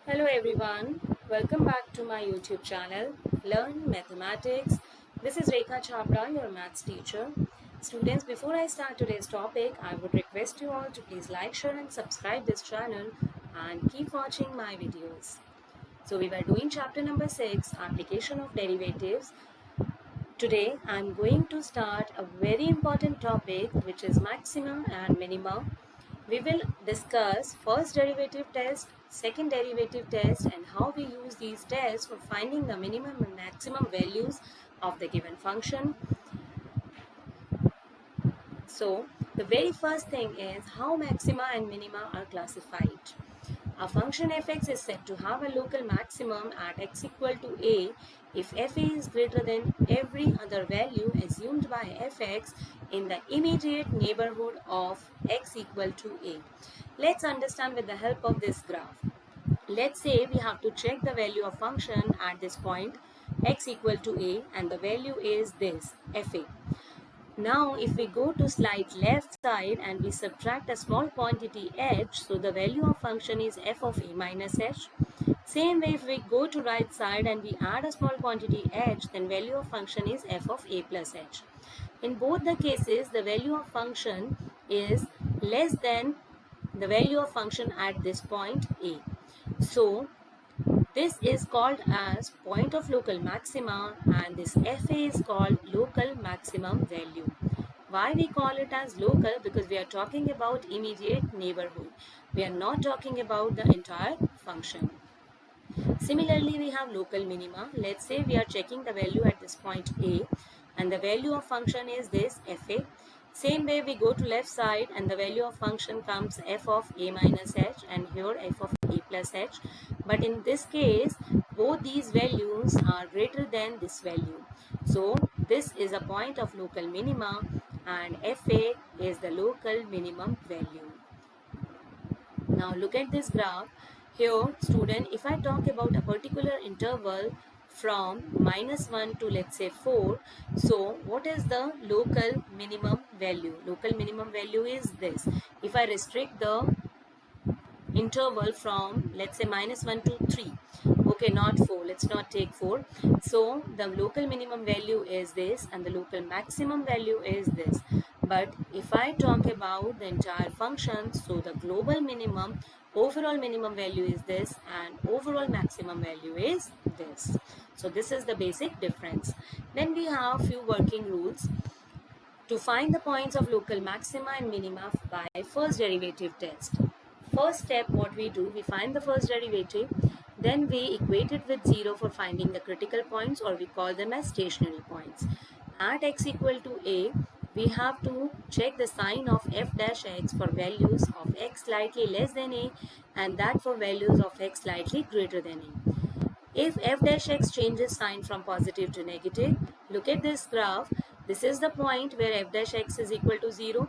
Hello everyone, welcome back to my YouTube channel Learn Mathematics. This is Rekha Chhabra, your maths teacher. Students, before I start today's topic, I would request you all to please like, share and subscribe this channel and keep watching my videos. So we were doing chapter number 6, application of derivatives. Today I am going to start a very important topic which is maxima and minima. We will discuss first derivative test, second derivative test and how we use these tests for finding the minimum and maximum values of the given function. So the very first thing is how maxima and minima are classified. A function fx is said to have a local maximum at x equal to a if fa is greater than every other value assumed by fx in the immediate neighborhood of x equal to a. Let's understand with the help of this graph. Let's say we have to check the value of function at this point x equal to a and the value is this fa. Now if we go to slight left side and we subtract a small quantity h, so the value of function is f of a minus h. Same way if we go to right side and we add a small quantity h, then value of function is f of a plus h. In both the cases, the value of function is less than the value of function at this point a. So this is called as point of local maxima and this fa is called local maximum value. Why we call it as local? Because we are talking about immediate neighborhood. We are not talking about the entire function. Similarly, we have local minima. Let's say we are checking the value at this point a and the value of function is this fa. Same way we go to left side and the value of function comes f of a minus h and here f of a plus h. But in this case, both these values are greater than this value. So this is a point of local minima and fa is the local minimum value. Now look at this graph. Here student, if I talk about a particular interval from -1 to let's say 4, so what is the local minimum value? Local minimum value is this. If I restrict the interval from let's say -1 to 3, okay, not 4, let's not take 4, so the local minimum value is this and the local maximum value is this. But if I talk about the entire function, so the global minimum, overall minimum value is this and overall maximum value is this. So this is the basic difference. Then we have few working rules to find the points of local maxima and minima by first derivative test. First step, what we do, we find the first derivative, then we equate it with 0 for finding the critical points, or we call them as stationary points. At x equal to a, we have to check the sign of f dash x for values of x slightly less than a and that for values of x slightly greater than a. If f dash x changes sign from positive to negative, look at this graph. This is the point where f dash x is equal to 0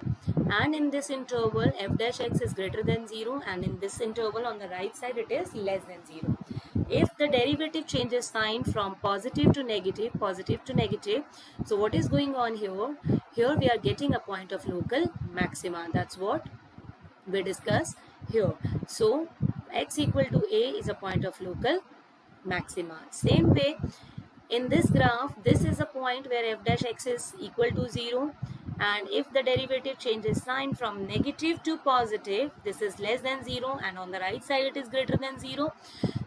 and in this interval f dash x is greater than 0 and in this interval on the right side it is less than 0. If the derivative changes sign from positive to negative, so what is going on here? Here we are getting a point of local maxima. That's what we discuss here. So x equal to a is a point of local maxima. Same way, in this graph, this is a point where f dash x is equal to 0 and if the derivative changes sign from negative to positive, this is less than 0 and on the right side it is greater than 0.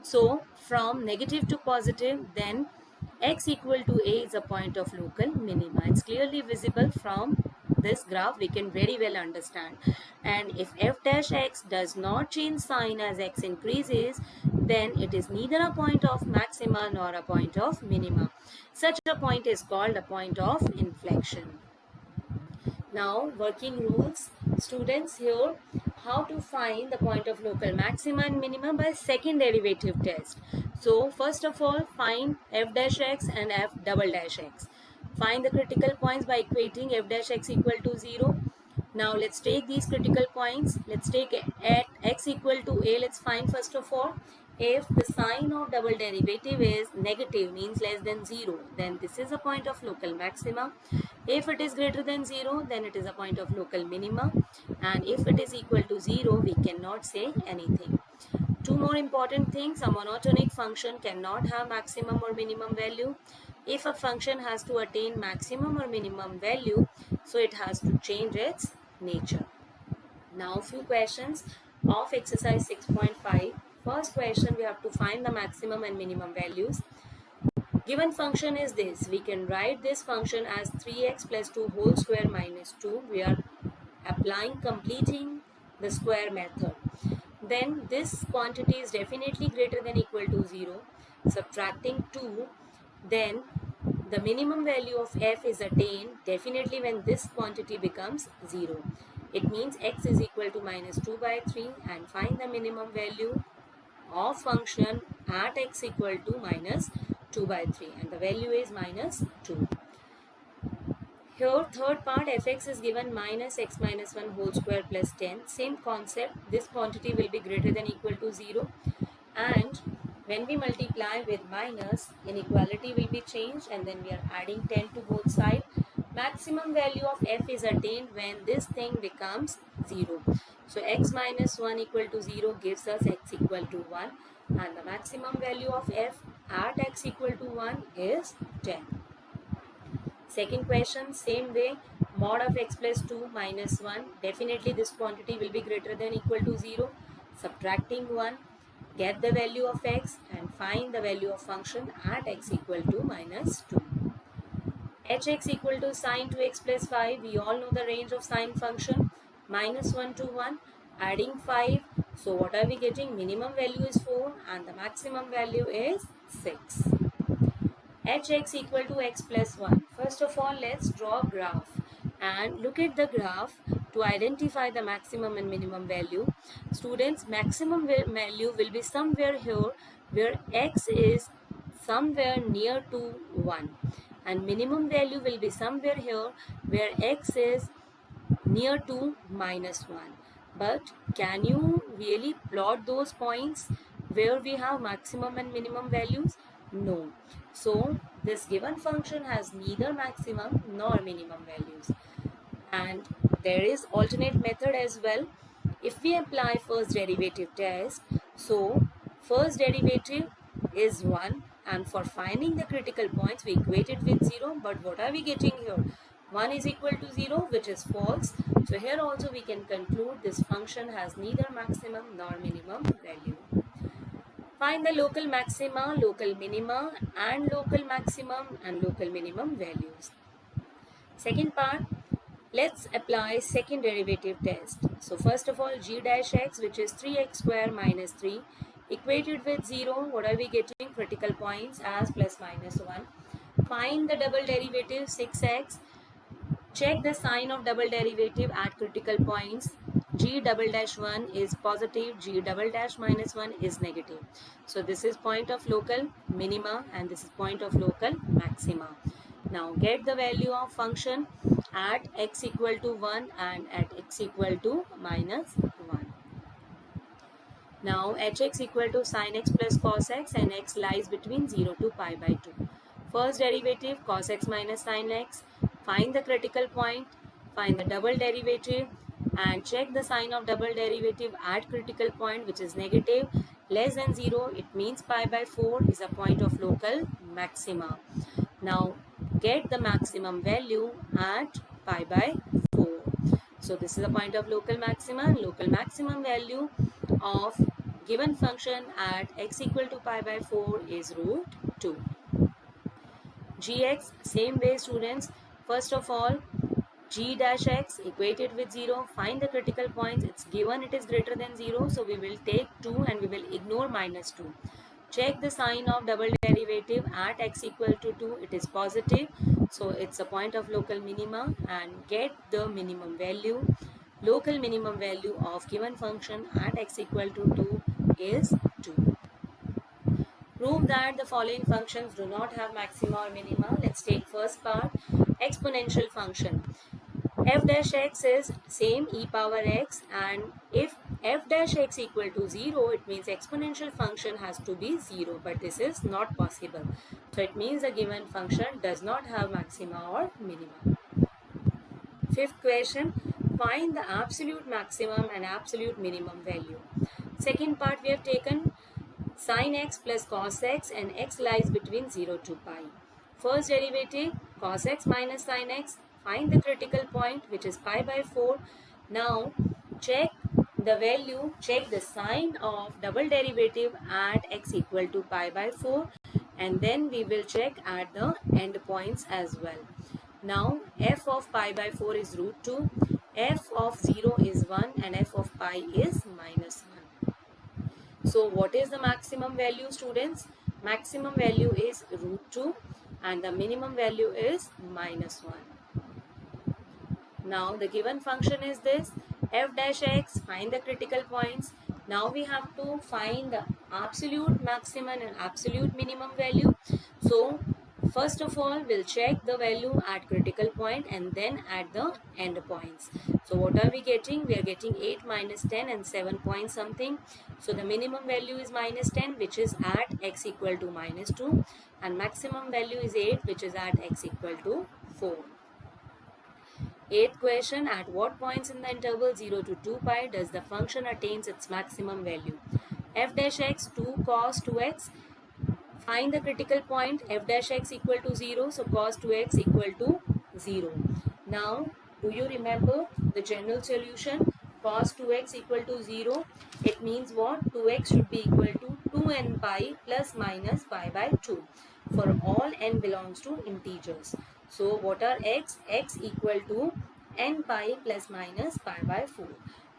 So from negative to positive, then x equal to a is a point of local minima. It's clearly visible from this graph, we can very well understand. And if f dash x does not change sign as x increases, then it is neither a point of maxima nor a point of minima. Such a point is called a point of inflection. Now working rules, students, here how to find the point of local maxima and minima by second derivative test. So first of all, find f dash x and f double dash x. Find the critical points by equating f dash x equal to 0. Now let's take these critical points. Let's take at x equal to a. Let's find first of all, if the sign of double derivative is negative, means less than 0, then this is a point of local maxima. If it is greater than 0, then it is a point of local minima. And if it is equal to 0, we cannot say anything. Two more important things: a monotonic function cannot have maximum or minimum value. If a function has to attain maximum or minimum value, so it has to change its nature. Now few questions of exercise 6.5. First question, we have to find the maximum and minimum values. Given function is this. We can write this function as 3x plus 2 whole square minus 2. We are completing the square method. Then this quantity is definitely greater than equal to 0. Subtracting 2, then the minimum value of f is attained definitely when this quantity becomes 0. It means x is equal to minus 2 by 3, and find the minimum value of function at x equal to minus 2 by 3, and the value is minus 2. Here third part, fx is given minus x minus 1 whole square plus 10. Same concept, this quantity will be greater than equal to 0, and when we multiply with minus, inequality will be changed, and then we are adding 10 to both sides. Maximum value of f is attained when this thing becomes 0. So x minus 1 equal to 0 gives us x equal to 1, and the maximum value of f at x equal to 1 is 10. Second question, same way, mod of x plus 2 minus 1, definitely this quantity will be greater than equal to 0. Subtracting 1, get the value of x and find the value of function at x equal to minus 2. hx equal to sine 2x plus 5, we all know the range of sine function, minus 1 to 1, adding 5. So what are we getting? Minimum value is 4 and the maximum value is 6. hx equal to x plus 1. First of all, let's draw a graph and look at the graph to identify the maximum and minimum value. Students, maximum value will be somewhere here where x is somewhere near to 1, and minimum value will be somewhere here where x is near to minus 1. But can you really plot those points where we have maximum and minimum values? No. So this given function has neither maximum nor minimum values. And there is alternate method as well. If we apply first derivative test, so first derivative is 1, and for finding the critical points we equate it with 0, but what are we getting here? 1 is equal to 0, which is false. So here also we can conclude this function has neither maximum nor minimum value. Find the local maxima, local minima, and local maximum and local minimum values. Second part, let's apply second derivative test. So first of all, g dash x, which is 3x square minus 3, equated with 0, what are we getting? Critical points as plus minus 1. Find the double derivative 6x. Check the sign of double derivative at critical points. G double dash 1 is positive, G double dash minus 1 is negative. So this is point of local minima and this is point of local maxima. Now get the value of function at x equal to 1 and at x equal to minus 1. Now hx equal to sin x plus cos x, and x lies between 0 to pi by 2. First derivative cos x minus sin x. Find the critical point, find the double derivative and check the sign of double derivative at critical point, which is negative, less than 0. It means pi by 4 is a point of local maxima. Now get the maximum value at pi by 4. So this is a point of local maxima, and local maximum value of given function at x equal to pi by 4 is root 2. Gx, same way students. First of all, g dash x equated with 0, find the critical points. It's given it is greater than 0, so we will take 2 and we will ignore minus 2. Check the sign of double derivative at x equal to 2, it is positive, so it's a point of local minima, and get the minimum value. Local minimum value of given function at x equal to 2 is 2. Prove that the following functions do not have maxima or minima. Let's take first part, exponential function. F dash x is same e power x, and if f dash x equal to 0, it means exponential function has to be 0, but this is not possible. So it means the given function does not have maxima or minima. Fifth question, find the absolute maximum and absolute minimum value. Second part we have taken sin x plus cos x and x lies between 0 to pi. First derivative cos x minus sin x, find the critical point which is pi by 4. Now check the value, check the sign of double derivative at x equal to pi by 4, and then we will check at the end points as well. Now f of pi by 4 is root 2, f of 0 is 1 and f of pi is minus 1. So what is the maximum value, students? Maximum value is root 2 and the minimum value is minus 1. Now the given function is this f dash x, find the critical points. Now we have to find the absolute maximum and absolute minimum value. So first of all we'll check the value at critical point and then at the end points. So what are we getting? We are getting 8 minus 10 and 7 point something. So the minimum value is minus 10 which is at x equal to minus 2 and maximum value is 8 which is at x equal to 4. Eighth question, at what points in the interval 0 to 2 pi does the function attains its maximum value? F dash x 2 cos 2x. Find the critical point f dash x equal to 0. So cos 2x equal to 0. Now do you remember the general solution? Cos 2x equal to 0. It means what? 2x should be equal to 2n pi plus minus pi by 2 for all n belongs to integers. So what are x? X equal to n pi plus minus pi by 4.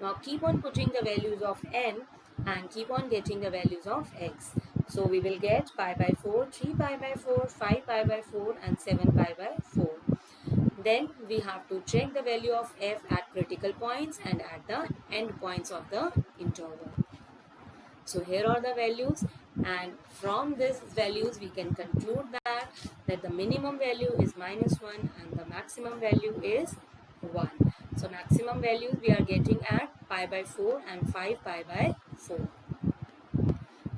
Now keep on putting the values of n and keep on getting the values of x. So we will get pi by 4, 3 pi by 4, 5 pi by 4 and 7 pi by 4. Then we have to check the value of f at critical points and at the end points of the interval. So here are the values, and from these values we can conclude that the minimum value is minus 1 and the maximum value is 1. So maximum values we are getting at pi by 4 and 5 pi by 4.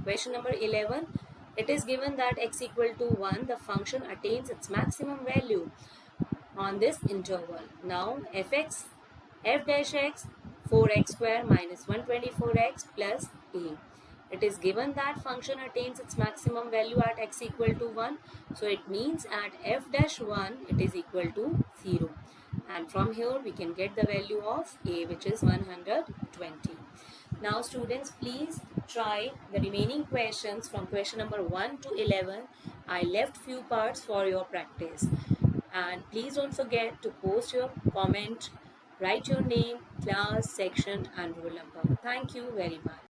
Question number 11. It is given that x equal to 1, the function attains its maximum value on this interval. Now f dash x 4x square minus 124x plus a. It is given that function attains its maximum value at x equal to 1. So it means at f dash 1 it is equal to 0. And from here we can get the value of a, which is 120. Now students, please try the remaining questions from question number 1 to 11. I left few parts for your practice. And please don't forget to post your comment, write your name, class, section and roll number. Thank you very much.